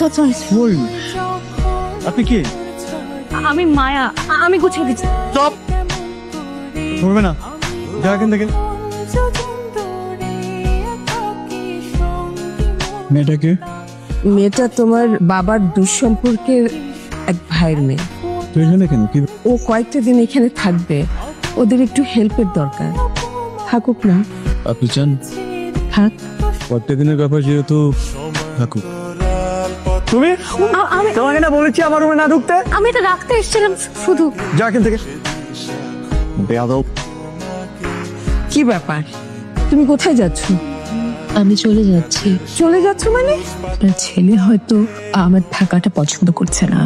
আচ্ছা আচ্ছা ওই আপনি কি? আমি মায়া, আমি গুছিয়ে দিচ্ছি। স্টপ, ধরবে না, যা এখান থেকে। মেয়েটাকে? মেয়েটা তোমার বাবার দুঃসম্পর্কের এক ভাইয়ের মেয়ে। তুই এখানে কেন? কি? ও কয়েকটা দিন এখানে থাকবে, ওদের একটু হেল্পের দরকার। থাকুক না। আপনি চান? থাক। কয়েকটা দিনের ব্যাপার যেহেতু, থাকুক। তুমি? আমি তোমাকে না বলেছি আমার রুমে না ঢুকতে? আমি এটা রাখতে এসেছিলাম শুধু। যা এখান থেকে। বেয়াদব। কি ব্যাপার, তুমি কোথায় যাচ্ছ? আমি চলে যাচ্ছি। চলে যাচ্ছ মানে? আপনার ছেলে হয়তো আমার থাকাটা পছন্দ করছে না।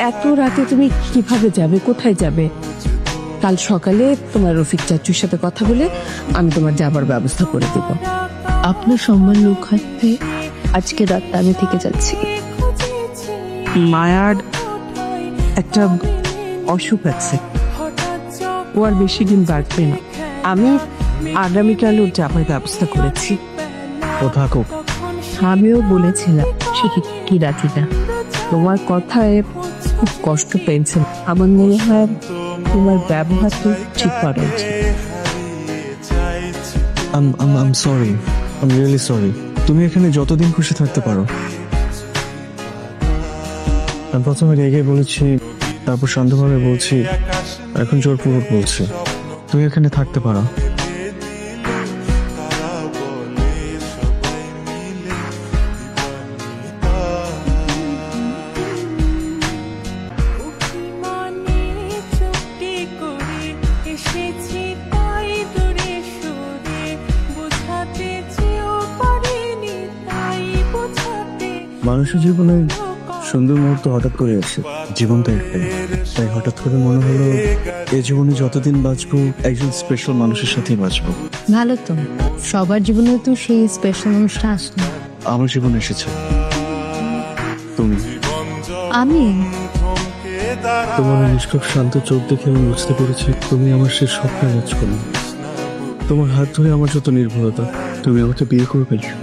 এত রাতে তুমি কিভাবে যাবে, কোথায় যাবে? কাল সকালে তোমার রফিক চাচুর সাথে কথা বলে আমি তোমার যাবার ব্যবস্থা করে দেব। আপনার সম্মান রক্ষার্থে আজকে রাতটা আমি থেকে যাচ্ছি। মায়ার একটা অসুখ আছে, ও আর বেশি দিন বাঁচবে না। আমি আগামীকাল ওর যাবার ব্যবস্থা করেছি। ও থাকুক। আমিও বলেছিলাম সে কি রাজি না। তোমার কথায় খুব কষ্ট পেয়েছে। আমার মনে হয় তোমার ব্যবহারটা ঠিক করা উচিত। I'm sorry. I'm really sorry. তুমি এখানে যতদিন খুশি থাকতে পারো। আমি প্রথমে রেগে বলেছি, তারপর শান্তভাবে বলছি, এখন জোরপূর্বক বলছি তুমি এখানে থাকতে পারো। মানুষের জীবনে সুন্দর মুহূর্ত হঠাৎ করে আসে, জীবন তো একটাই। তাই হঠাৎ করে মনে হলো এই জীবনে যতদিন বাঁচবো একজন স্পেশাল মানুষের সাথেই বাঁচবো। ভালো তো, সবার জীবনে তো সেই স্পেশাল মানুষটা আসে না। আমার জীবনে এসেছে তুমি। আমি তোমার নিষ্পাপ শান্ত চোখ দেখে আমি বুঝতে পেরেছি তুমি আমার সেই স্বপ্নের রাজকন্যা। তোমার হাত ধরে আমার যত নির্ভরতা, তুমি আমাকে বিয়ে করে ফেলছো।